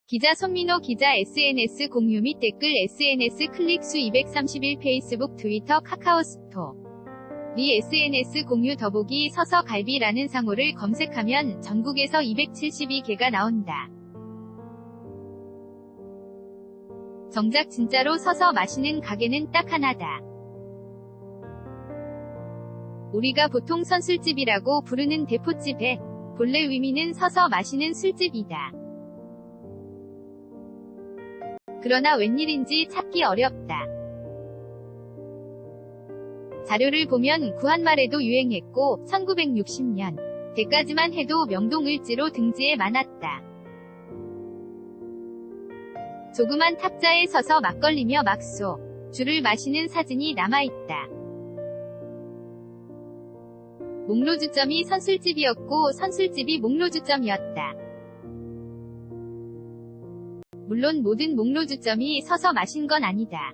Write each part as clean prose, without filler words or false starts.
기자 손민호 기자 SNS 공유 및 댓글 SNS 클릭 수 231 페이스북 트위터 카카오스토어 리 SNS 공유 더보기 서서 갈비라는 상호를 검색하면 전국에서 272개가 나온다. 정작 진짜로 서서 마시는 가게는 딱 하나다. 우리가 보통 선술집이라고 부르는 대포집의 본래 의미는 서서 마시는 술집이다. 그러나 웬일인지 찾기 어렵다. 자료를 보면 구한말에도 유행했고 1960년 대까지만 해도 명동을지로 등지에 많았다. 조그만 탁자에 서서 막걸리며 막소, 주를 마시는 사진이 남아있다. 목로주점이 선술집이었고 선술집이 목로주점이었다. 물론 모든 목로주점이 서서 마신 건 아니다.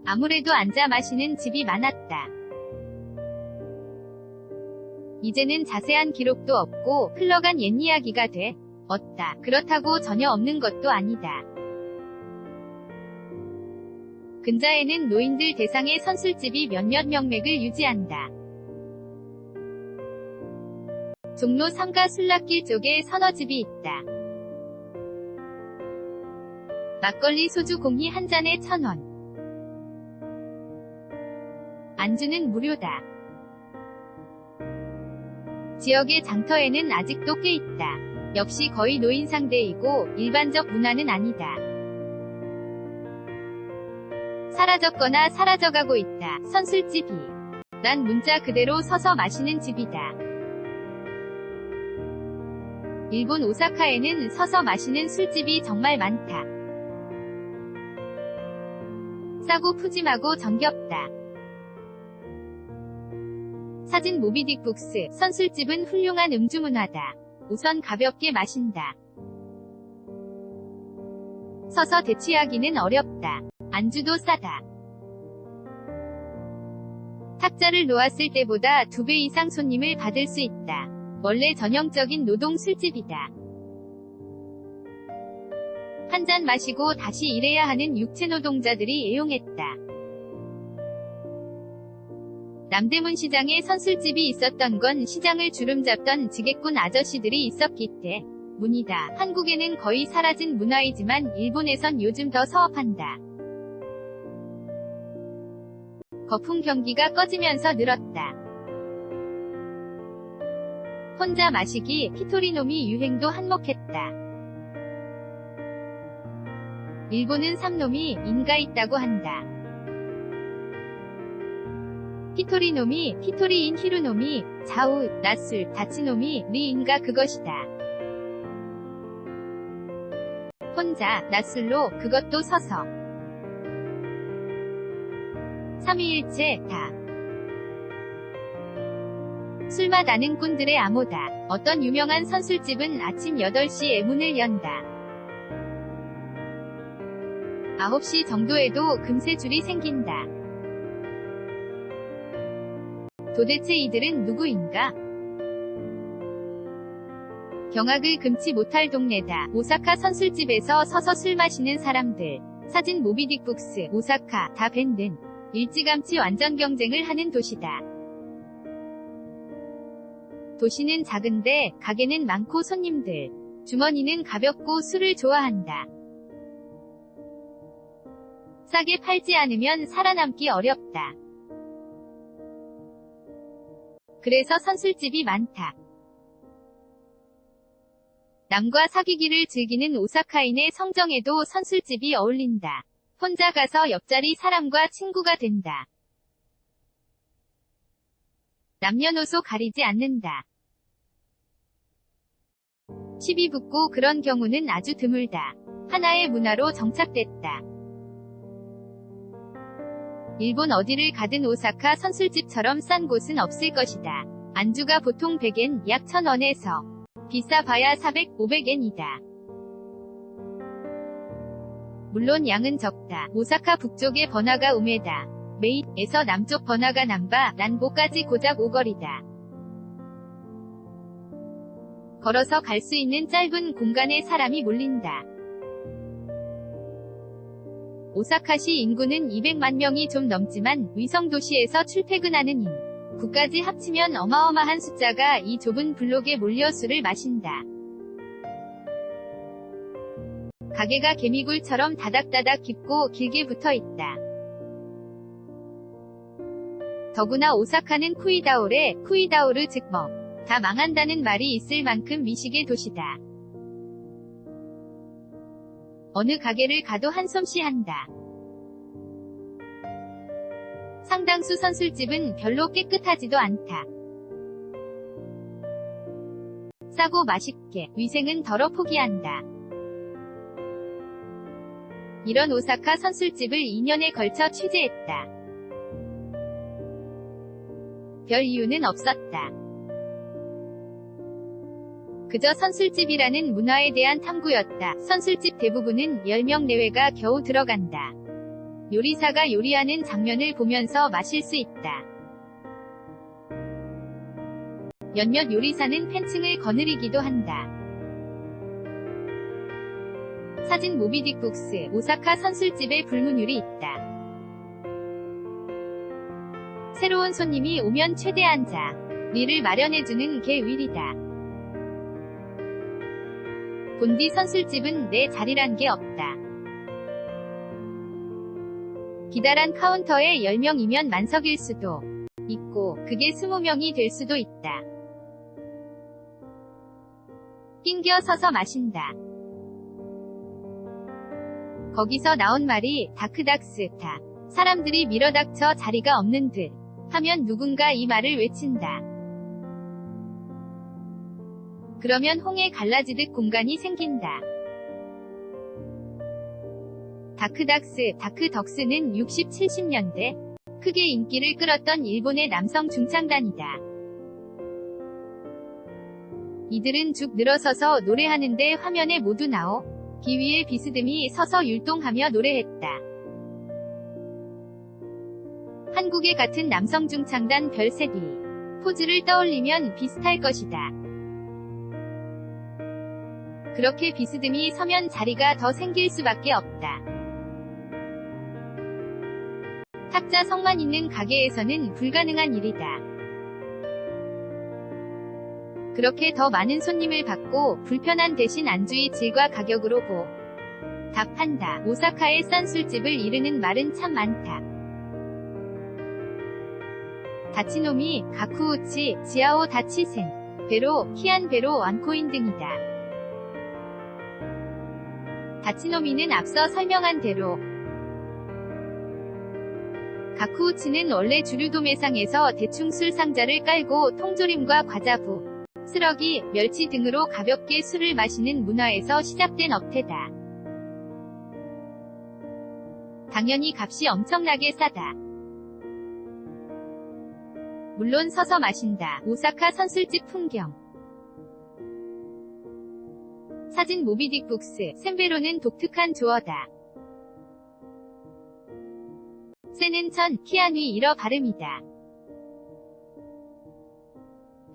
아무래도 앉아 마시는 집이 많았다. 이제는 자세한 기록도 없고 흘러간 옛이야기가 돼 없다. 그렇다고 전혀 없는 것도 아니다. 근자에는 노인들 대상의 선술집이 몇몇 명맥을 유지한다. 종로 3가 술락길 쪽에 서너 집이 있다. 막걸리 소주 공이 한 잔에 1,000원. 안주는 무료다. 지역의 장터에는 아직도 꽤 있다. 역시 거의 노인 상대이고 일반적 문화는 아니다. 사라졌거나 사라져가고 있다. 선술집이 란 문자 그대로 서서 마시는 집이다. 일본 오사카에는 서서 마시는 술집이 정말 많다. 싸고 푸짐하고 정겹다. 사진 모비딕북스 선술집은 훌륭한 음주문화다. 우선 가볍게 마신다. 서서 대취하기는 어렵다. 안주도 싸다. 탁자를 놓았을 때보다 2배 이상 손님을 받을 수 있다. 원래 전형적인 노동 술집이다. 한 잔 마시고 다시 일해야 하는 육체노동자들이 애용했다. 남대문 시장에 선술집이 있었던 건 시장을 주름잡던 지게꾼 아저씨들이 있었기 때문이다. 한국에는 거의 사라진 문화이지만 일본에선 요즘 더 서업한다. 거품 경기가 꺼지면서 늘었다. 혼자 마시기 히토리노미 유행도 한몫했다. 일본은 삼노미 인가 있다고 한다. 히토리노미, 히토리인 히루노미, 자우, 낮술, 다치노미, 리인가 그것이다. 혼자, 낮술로, 그것도 서서. 삼위일체, 다. 술맛 아는 꾼들의 암호다. 어떤 유명한 선술집은 아침 8시에 문을 연다. 9시 정도에도 금세 줄이 생긴다. 도대체 이들은 누구인가? 경악을 금치 못할 동네다. 오사카 선술집에서 서서 술 마시는 사람들. 사진 모비딕북스, 오사카, 다 밴든. 일찌감치 완전 경쟁을 하는 도시다. 도시는 작은데 가게는 많고 손님들. 주머니는 가볍고 술을 좋아한다. 싸게 팔지 않으면 살아남기 어렵다. 그래서 선술집이 많다. 남과 사귀기를 즐기는 오사카인의 성정에도 선술집이 어울린다. 혼자 가서 옆자리 사람과 친구가 된다. 남녀노소 가리지 않는다. 시비 붙고 그런 경우는 아주 드물다. 하나의 문화로 정착됐다. 일본 어디를 가든 오사카 선술집처럼 싼 곳은 없을 것이다. 안주가 보통 100엔 약 1,000원에서 비싸봐야 400, 500엔이다. 물론 양은 적다. 오사카 북쪽의 번화가 우메다, 메이에서 남쪽 번화가 남바, 란보까지 고작 5거리다. 걸어서 갈 수 있는 짧은 공간에 사람이 몰린다. 오사카시 인구는 200만 명이 좀 넘지만 위성도시에서 출퇴근하는 인구까지 합치면 어마어마한 숫자가 이 좁은 블록에 몰려 술을 마신다. 가게가 개미굴처럼 다닥다닥 깊고 길게 붙어 있다. 더구나 오사카는 쿠이다오르 즉 다 망한다는 말이 있을 만큼 미식의 도시다. 어느 가게를 가도 한솜씨 한다. 상당수 선술집은 별로 깨끗하지도 않다. 싸고 맛있게, 위생은 덜어 포기한다. 이런 오사카 선술집을 2년에 걸쳐 취재했다. 별 이유는 없었다. 그저 선술집이라는 문화에 대한 탐구였다. 선술집 대부분은 10명 내외가 겨우 들어간다. 요리사가 요리하는 장면을 보면서 마실 수 있다. 몇몇 요리사는 팬층을 거느리기도 한다. 사진 모비딕북스, 오사카 선술집에 불문율이 있다. 새로운 손님이 오면 최대한 자리를 마련해주는 게 윌이다. 본디 선술집은 내 자리란 게 없다. 기다란 카운터에 10명이면 만석일 수도 있고 그게 20명이 될 수도 있다. 낑겨 서서 마신다. 거기서 나온 말이 다크닥스다. 사람들이 밀어닥쳐 자리가 없는 듯 하면 누군가 이 말을 외친다. 그러면 홍해 갈라지듯 공간이 생긴다. 다크덕스는 60, 70년대 크게 인기를 끌었던 일본의 남성 중창단이다. 이들은 쭉 늘어서서 노래하는데 화면에 모두 나오기 위해 비스듬히 서서 율동하며 노래했다. 한국의 같은 남성 중창단 별세기 포즈를 떠올리면 비슷할 것이다. 그렇게 비스듬히 서면 자리가 더 생길 수밖에 없다. 탁자석만 있는 가게에서는 불가능한 일이다. 그렇게 더 많은 손님을 받고 불편한 대신 안주의 질과 가격으로 답한다. 오사카의 싼 술집을 이르는 말은 참 많다. 다치노미, 가쿠우치, 지아오 다치센, 베로, 키안 베로 완코인 등이다. 다치노미는 앞서 설명한 대로 가쿠우치는 원래 주류도매상에서 대충 술 상자를 깔고 통조림과 과자부, 쓰러기, 멸치 등으로 가볍게 술을 마시는 문화에서 시작된 업태다. 당연히 값이 엄청나게 싸다. 물론 서서 마신다. 오사카 선술집 풍경. 사진 모비딕북스, 샌베로는 독특한 조어다. 세는 천, 키안위 일어 발음이다.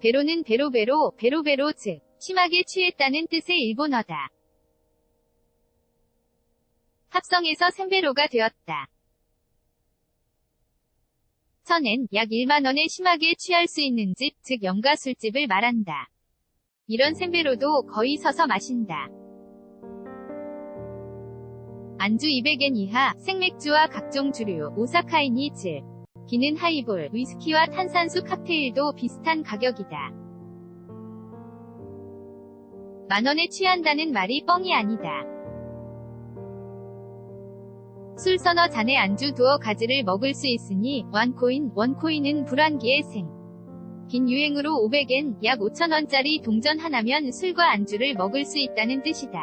베로는 베로베로 즉 심하게 취했다는 뜻의 일본어다. 합성해서 샌베로가 되었다. 천엔 약 1만 원에 심하게 취할 수 있는 집, 즉 영가 술집을 말한다. 이런 샌베로도 거의 서서 마신다. 안주 200엔 이하, 생맥주와 각종 주류, 오사카인이 기는 하이볼, 위스키와 탄산수 칵테일도 비슷한 가격이다. 만원에 취한다는 말이 뻥이 아니다. 술 서너 잔에 안주 두어 가지를 먹을 수 있으니 원코인은 불환기의 긴 유행으로 500엔, 약 5,000원짜리 동전 하나면 술과 안주를 먹을 수 있다는 뜻이다.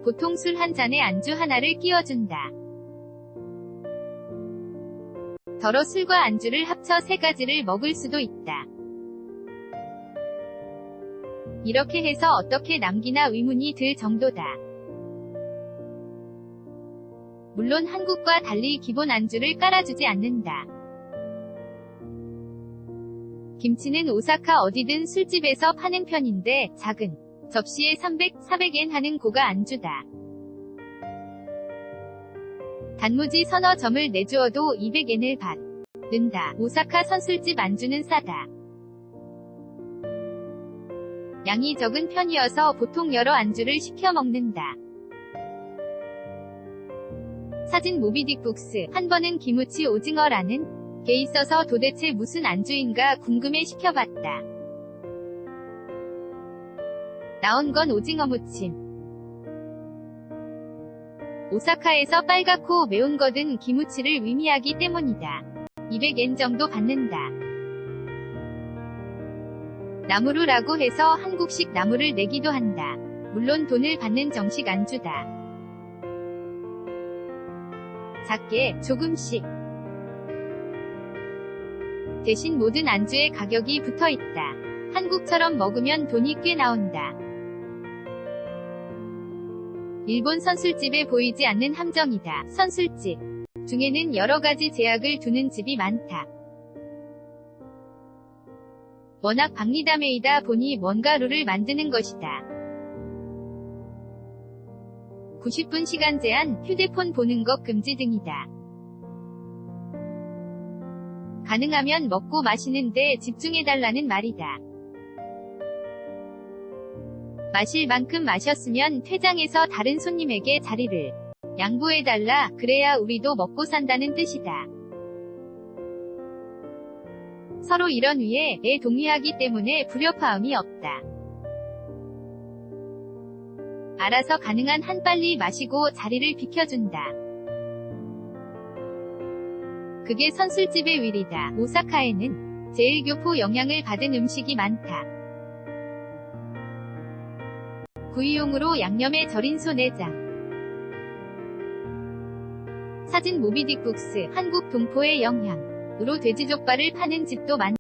보통 술 한 잔에 안주 하나를 끼워준다. 더러 술과 안주를 합쳐 3가지를 먹을 수도 있다. 이렇게 해서 어떻게 남기나 의문이 들 정도다. 물론 한국과 달리 기본 안주를 깔아주지 않는다. 김치는 오사카 어디든 술집에서 파는 편인데 작은 접시에 300, 400엔 하는 고가 안주다. 단무지 서너 점을 내주어도 200엔을 받는다. 오사카 선술집 안주는 싸다. 양이 적은 편이어서 보통 여러 안주를 시켜 먹는다. 사진 모비딕북스. 한 번은 기무치 오징어라는 게 있어서 도대체 무슨 안주인가 궁금해 시켜봤다. 나온 건 오징어 무침. 오사카에서 빨갛고 매운 거든 기무치를 의미하기 때문이다. 200엔 정도 받는다. 나무루라고 해서 한국식 나무를 내기도 한다. 물론 돈을 받는 정식 안주다. 작게, 조금씩. 대신 모든 안주에 가격이 붙어있다. 한국처럼 먹으면 돈이 꽤 나온다. 일본 선술집에 보이지 않는 함정이다. 선술집 중에는 여러가지 제약을 두는 집이 많다. 워낙 박리담회이다 보니 뭔가 룰을 만드는 것이다. 90분 시간 제한, 휴대폰 보는 것 금지 등이다. 가능하면 먹고 마시는데 집중해달라는 말이다. 마실 만큼 마셨으면 퇴장해서 다른 손님에게 자리를 양보해달라. 그래야 우리도 먹고 산다는 뜻이다. 서로 이런 위에 동의하기 때문에 불협화음이 없다. 알아서 가능한 한 빨리 마시고 자리를 비켜준다. 그게 선술집의 윌이다. 오사카에는 제1교포 영향을 받은 음식이 많다. 구이용으로 양념에 절인 소 내장. 사진 모비딕북스. 한국 동포의 영향으로 돼지족발을 파는 집도 많다.